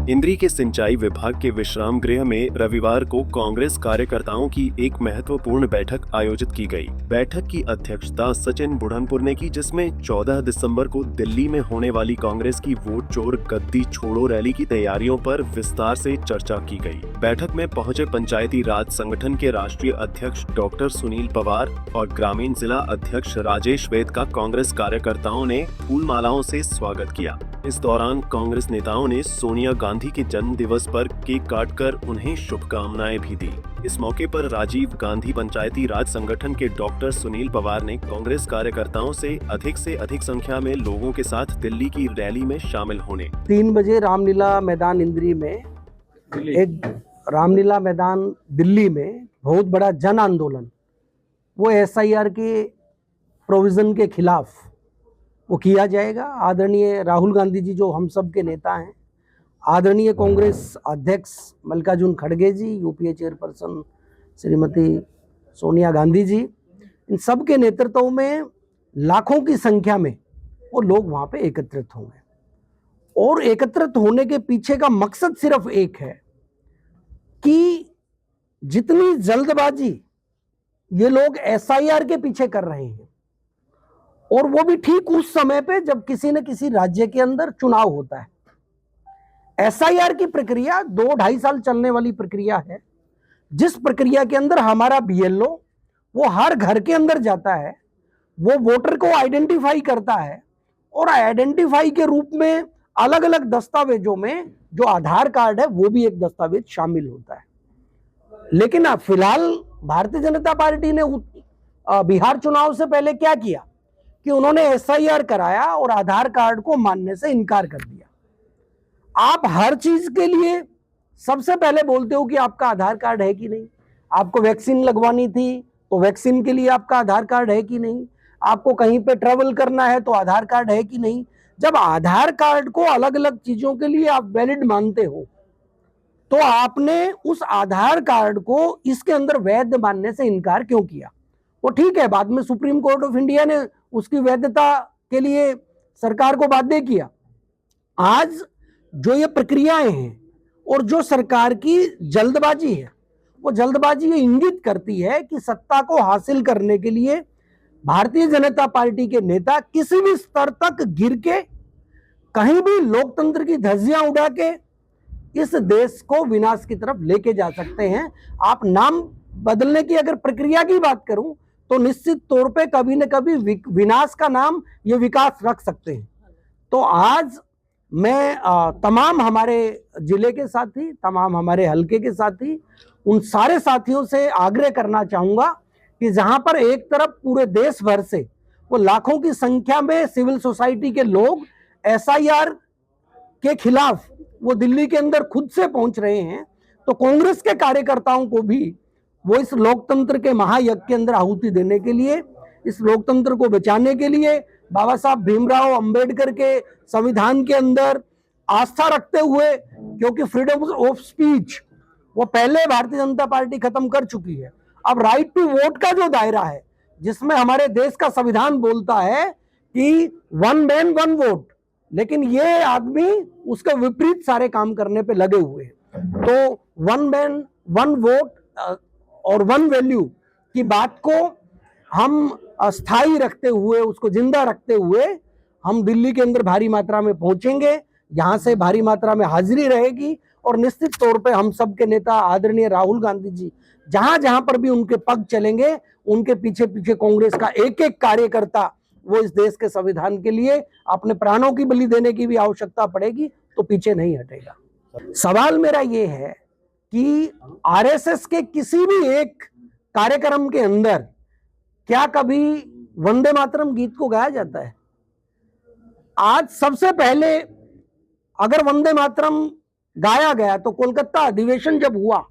इंद्री के सिंचाई विभाग के विश्राम गृह में रविवार को कांग्रेस कार्यकर्ताओं की एक महत्वपूर्ण बैठक आयोजित की गई। बैठक की अध्यक्षता सचिन बुढ़नपुर ने की, जिसमें 14 दिसंबर को दिल्ली में होने वाली कांग्रेस की वोट चोर गद्दी छोड़ो रैली की तैयारियों पर विस्तार से चर्चा की गई। बैठक में पहुंचे पंचायती राज संगठन के राष्ट्रीय अध्यक्ष डॉक्टर सुनील पवार और ग्रामीण जिला अध्यक्ष राजेश वेद का कांग्रेस कार्यकर्ताओं ने फूल मालाओं से स्वागत किया। इस दौरान कांग्रेस नेताओं ने सोनिया गांधी के जन्म दिवस पर केक काटकर उन्हें शुभकामनाएं भी दी। इस मौके पर राजीव गांधी पंचायती राज संगठन के डॉक्टर सुनील पवार ने कांग्रेस कार्यकर्ताओं से अधिक संख्या में लोगों के साथ दिल्ली की रैली में शामिल होने। 3 बजे रामलीला मैदान इंद्री में एक रामलीला मैदान दिल्ली में बहुत बड़ा जन आंदोलन, वो SIR के प्रोविजन के खिलाफ वो किया जाएगा। आदरणीय राहुल गांधी जी जो हम सब के नेता हैं, आदरणीय कांग्रेस अध्यक्ष मल्लिकार्जुन खड़गे जी, UPA चेयरपर्सन श्रीमती सोनिया गांधी जी, इन सब के नेतृत्व में लाखों की संख्या में वो लोग वहाँ पे एकत्रित होंगे। और एकत्रित होने के पीछे का मकसद सिर्फ एक है कि जितनी जल्दबाजी ये लोग SIR के पीछे कर रहे हैं, और वो भी ठीक उस समय पे जब किसी न किसी राज्य के अंदर चुनाव होता है। SIR की प्रक्रिया 2-2.5 साल चलने वाली प्रक्रिया है, जिस प्रक्रिया के अंदर हमारा BLO वो हर घर के अंदर जाता है, वो वोटर को आइडेंटिफाई करता है, और आइडेंटिफाई के रूप में अलग अलग दस्तावेजों में जो आधार कार्ड है वो भी एक दस्तावेज शामिल होता है। लेकिन फिलहाल भारतीय जनता पार्टी ने बिहार चुनाव से पहले क्या किया कि उन्होंने SIR कराया और आधार कार्ड को मानने से इनकार कर दिया। आप हर चीज के लिए सबसे पहले बोलते हो कि आपका आधार कार्ड है कि नहीं, आपको वैक्सीन लगवानी थी तो वैक्सीन के लिए आपका आधार कार्ड है कि नहीं, आपको कहीं पे ट्रेवल करना है तो आधार कार्ड है कि नहीं। जब आधार कार्ड को अलग अलग चीजों के लिए आप वैलिड मानते हो, तो आपने उस आधार कार्ड को इसके अंदर वैध मानने से इनकार क्यों किया? वो ठीक है, बाद में सुप्रीम कोर्ट ऑफ इंडिया ने उसकी वैधता के लिए सरकार को बाध्य किया। आज जो ये प्रक्रियाएं हैं और जो सरकार की जल्दबाजी है, वो जल्दबाजी ये इंगित करती है कि सत्ता को हासिल करने के लिए भारतीय जनता पार्टी के नेता किसी भी स्तर तक गिर के, कहीं भी लोकतंत्र की धज्जियां उड़ा के इस देश को विनाश की तरफ लेके जा सकते हैं। आप नाम बदलने की अगर प्रक्रिया की बात करूं तो निश्चित तौर पे कभी न कभी विनाश का नाम ये विकास रख सकते हैं। तो आज मैं तमाम हमारे जिले के साथी, तमाम हमारे हलके के साथी, उन सारे साथियों से आग्रह करना चाहूंगा कि जहां पर एक तरफ पूरे देश भर से वो लाखों की संख्या में सिविल सोसाइटी के लोग SIR के खिलाफ वो दिल्ली के अंदर खुद से पहुंच रहे हैं, तो कांग्रेस के कार्यकर्ताओं को भी वो इस लोकतंत्र के महायज्ञ के अंदर आहुति देने के लिए, इस लोकतंत्र को बचाने के लिए, बाबा साहब भीमराव अंबेडकर के संविधान के अंदर आस्था रखते हुए, क्योंकि फ्रीडम ऑफ स्पीच वो पहले भारतीय जनता पार्टी खत्म कर चुकी है। अब राइट टू वोट का जो दायरा है, जिसमें हमारे देश का संविधान बोलता है कि 1 मैन 1 वोट, लेकिन ये आदमी उसके विपरीत सारे काम करने पे लगे हुए हैं। तो 1 मैन 1 वोट और 1 वैल्यू की बात को हम अस्थाई रखते हुए, उसको जिंदा रखते हुए हम दिल्ली के अंदर भारी मात्रा में पहुंचेंगे। यहाँ से भारी मात्रा में हाजिरी रहेगी, और निश्चित तौर पे हम सब के नेता आदरणीय राहुल गांधी जी जहां जहां पर भी उनके पग चलेंगे, उनके पीछे पीछे कांग्रेस का एक एक कार्यकर्ता वो इस देश के संविधान के लिए अपने प्राणों की बलि देने की भी आवश्यकता पड़ेगी तो पीछे नहीं हटेगा। सवाल मेरा ये है कि RSS के किसी भी एक कार्यक्रम के अंदर क्या कभी वंदे मातरम गीत को गाया जाता है? आज सबसे पहले अगर वंदे मातरम गाया गया तो कोलकाता अधिवेशन जब हुआ,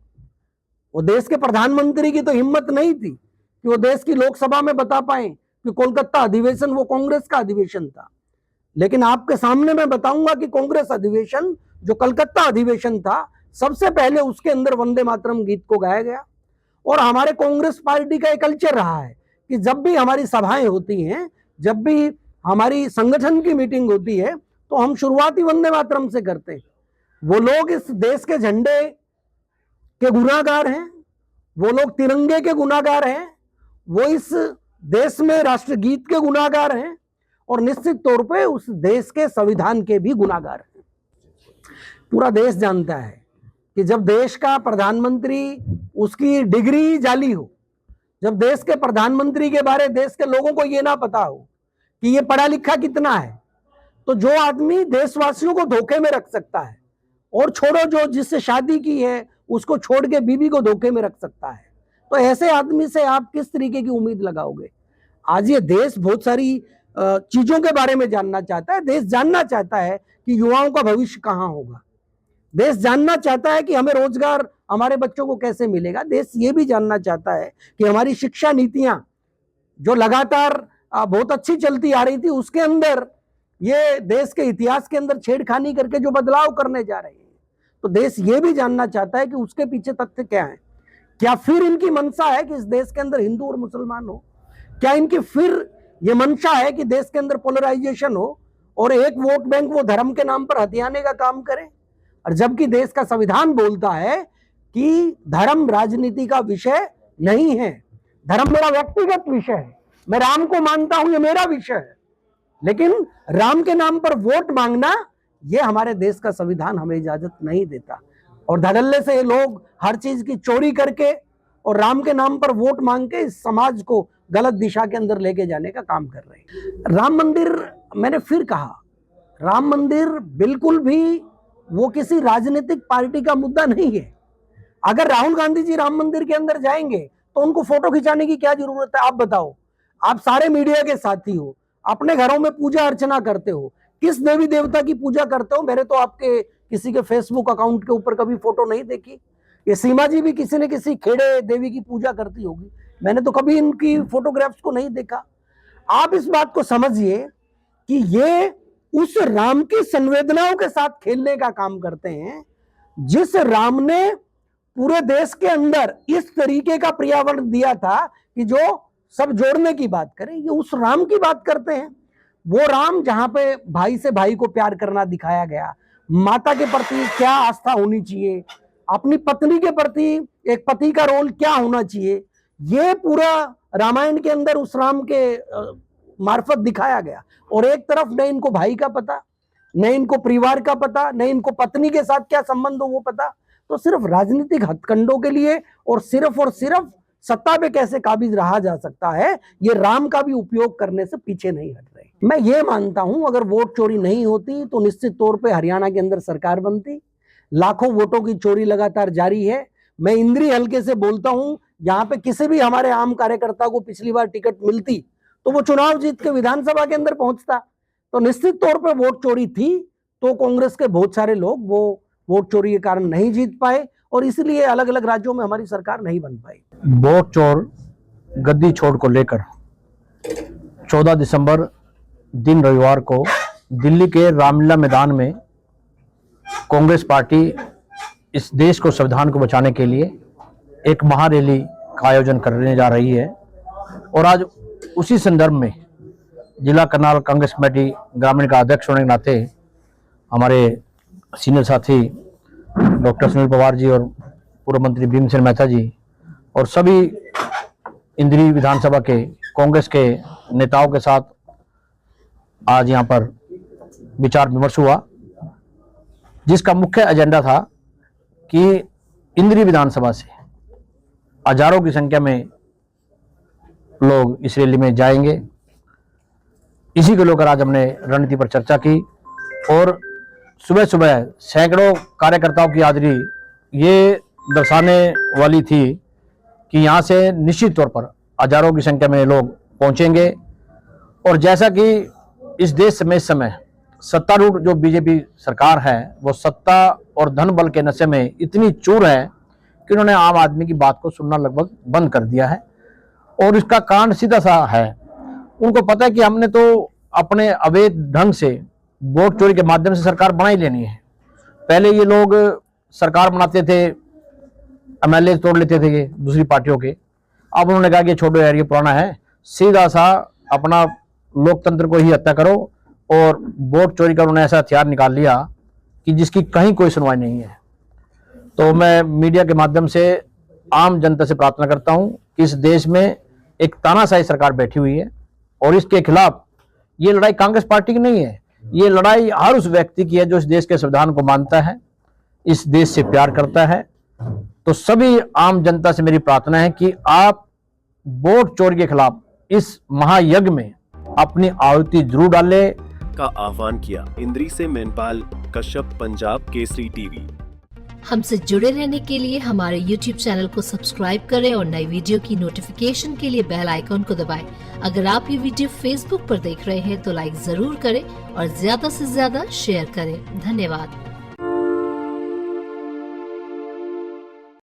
वो देश के प्रधानमंत्री की तो हिम्मत नहीं थी कि वो देश की लोकसभा में बता पाए कि कोलकाता अधिवेशन वो कांग्रेस का अधिवेशन था। लेकिन आपके सामने मैं बताऊंगा कि कांग्रेस अधिवेशन जो कलकत्ता अधिवेशन था, सबसे पहले उसके अंदर वंदे मातरम गीत को गाया गया। और हमारे कांग्रेस पार्टी का एक कल्चर रहा है कि जब भी हमारी सभाएं होती हैं, जब भी हमारी संगठन की मीटिंग होती है, तो हम शुरुआती वंदे मातरम से करते हैं। वो लोग इस देश के झंडे के गुनाहगार हैं, वो लोग तिरंगे के गुनाहगार हैं, वो इस देश में राष्ट्रगीत के गुनाहगार हैं और निश्चित तौर पे उस देश के संविधान के भी गुनाहगार हैं। पूरा देश जानता है कि जब देश का प्रधानमंत्री, उसकी डिग्री जाली हो, जब देश के प्रधानमंत्री के बारे देश के लोगों को ये ना पता हो कि ये पढ़ा लिखा कितना है, तो जो आदमी देशवासियों को धोखे में रख सकता है, और छोड़ो जो जिससे शादी की है उसको छोड़ के बीबी को धोखे में रख सकता है, तो ऐसे आदमी से आप किस तरीके की उम्मीद लगाओगे। आज ये देश बहुत सारी चीजों के बारे में जानना चाहता है। देश जानना चाहता है कि युवाओं का भविष्य कहाँ होगा, देश जानना चाहता है कि हमें रोजगार हमारे बच्चों को कैसे मिलेगा। देश ये भी जानना चाहता है कि हमारी शिक्षा नीतियां जो लगातार बहुत अच्छी चलती आ रही थी, उसके अंदर ये देश के इतिहास के अंदर छेड़खानी करके जो बदलाव करने जा रहे हैं, तो देश ये भी जानना चाहता है कि उसके पीछे तथ्य क्या है। क्या फिर इनकी मंशा है कि इस देश के अंदर हिंदू और मुसलमान हो? क्या इनकी फिर ये मंशा है कि देश के अंदर पोलराइजेशन हो और एक वोट बैंक वो धर्म के नाम पर हथियाने का काम करे? और जबकि देश का संविधान बोलता है कि धर्म राजनीति का विषय नहीं है, धर्म मेरा व्यक्तिगत विषय है, मैं राम को मानता हूं, ये मेरा विषय है, लेकिन राम के नाम पर वोट मांगना ये हमारे देश का संविधान हमें इजाजत नहीं देता। और धड़ल्ले से ये लोग हर चीज की चोरी करके और राम के नाम पर वोट मांग के इस समाज को गलत दिशा के अंदर लेके जाने का काम कर रहे हैं। राम मंदिर, मैंने फिर कहा, राम मंदिर बिल्कुल भी वो किसी राजनीतिक पार्टी का मुद्दा नहीं है। अगर राहुल गांधी जी राम मंदिर के अंदर जाएंगे तो उनको फोटो खिंचाने की क्या जरूरत है? आप बताओ। आप सारे मीडिया के साथी हो, अपने घरों में पूजा अर्चना करते हो, किस देवी देवता की पूजा करते हो? मैंने तो आपके किसी के फेसबुक अकाउंट के ऊपर कभी फोटो नहीं देखी। ये सीमा जी भी किसी न किसी खेड़े देवी की पूजा करती होगी, मैंने तो कभी इनकी फोटोग्राफ्स को नहीं देखा। आप इस बात को समझिए कि ये उस राम की संवेदनाओं के साथ खेलने का काम करते हैं जिस राम ने पूरे देश के अंदर इस तरीके का पर्यावरण दिया था कि जो सब जोड़ने की बात करें, ये उस राम की बात करते हैं। वो राम जहां पे भाई से भाई को प्यार करना दिखाया गया, माता के प्रति क्या आस्था होनी चाहिए, अपनी पत्नी के प्रति एक पति का रोल क्या होना चाहिए, ये पूरा रामायण के अंदर उस राम के मार्फत दिखाया गया। और एक तरफ न इनको भाई का पता, न इनको परिवार का पता, न इनको पत्नी के साथ क्या संबंध हो वो पता, तो सिर्फ राजनीतिक हथकंडों के लिए और सिर्फ सत्ता पे कैसे काबिज रहा जा सकता है, ये राम का भी उपयोग करने से पीछे नहीं हट रहे। मैं ये मानता हूं अगर वोट चोरी नहीं होती तो निश्चित तौर पे हरियाणा के अंदर सरकार बनती। लाखों वोटों की चोरी लगातार जारी है। मैं इंद्री हल्के से बोलता हूं, यहाँ पे किसी भी हमारे आम कार्यकर्ता को पिछली बार टिकट मिलती तो वो चुनाव जीत के विधानसभा के अंदर पहुंचता। तो निश्चित तौर पर वोट चोरी थी तो कांग्रेस के बहुत सारे लोग वो वोट चोरी के कारण नहीं जीत पाए और इसलिए अलग अलग राज्यों में हमारी सरकार नहीं बन पाई। वोट चोर गद्दी छोड़ को लेकर 14 दिसंबर दिन रविवार को दिल्ली के रामलीला मैदान में कांग्रेस पार्टी इस देश को, संविधान को बचाने के लिए एक महारैली का आयोजन करने जा रही है। और आज उसी संदर्भ में जिला करनाल कांग्रेस कमेटी ग्रामीण का अध्यक्ष होने के नाते हमारे सीनियर साथी डॉक्टर सुनील पवार जी और पूर्व मंत्री भीमसेन मेहता जी और सभी इंद्री विधानसभा के कांग्रेस के नेताओं के साथ आज यहाँ पर विचार विमर्श हुआ, जिसका मुख्य एजेंडा था कि इंद्री विधानसभा से हजारों की संख्या में लोग इस रैली में जाएंगे। इसी को लेकर आज हमने रणनीति पर चर्चा की और सुबह सुबह सैकड़ों कार्यकर्ताओं की हाजिरी ये दर्शाने वाली थी कि यहाँ से निश्चित तौर पर हजारों की संख्या में लोग पहुँचेंगे। और जैसा कि इस देश में इस समय सत्तारूढ़ जो बीजेपी सरकार है वो सत्ता और धन बल के नशे में इतनी चूर है कि उन्होंने आम आदमी की बात को सुनना लगभग बंद कर दिया है। और इसका कारण सीधा सा है, उनको पता है कि हमने तो अपने अवैध ढंग से वोट चोरी के माध्यम से सरकार बना ही लेनी है। पहले ये लोग सरकार बनाते थे, एमएलए तोड़ लेते थे ये दूसरी पार्टियों के, अब उन्होंने कहा कि छोड़ो यार ये पुराना है, सीधा सा अपना लोकतंत्र को ही हत्या करो। और वोट चोरी का उन्होंने ऐसा हथियार निकाल लिया कि जिसकी कहीं कोई सुनवाई नहीं है। तो मैं मीडिया के माध्यम से आम जनता से प्रार्थना करता हूं कि इस देश में एक तानाशाही सरकार बैठी हुई है और इसके खिलाफ ये लड़ाई कांग्रेस पार्टी की नहीं है, ये लड़ाई हर उस व्यक्ति की है जो इस देश के संविधान को मानता है, इस देश से प्यार करता है। तो सभी आम जनता से मेरी प्रार्थना है कि आप वोट चोरी के खिलाफ इस महायज्ञ में अपनी आहुति जरूर डालें का आह्वान किया। इंद्री से मैनपाल कश्यप, पंजाब केसरी टीवी। हमसे जुड़े रहने के लिए हमारे YouTube चैनल को सब्सक्राइब करें और नई वीडियो की नोटिफिकेशन के लिए बेल आइकॉन को दबाएं। अगर आप ये वीडियो Facebook पर देख रहे हैं तो लाइक जरूर करें और ज्यादा से ज्यादा शेयर करें। धन्यवाद।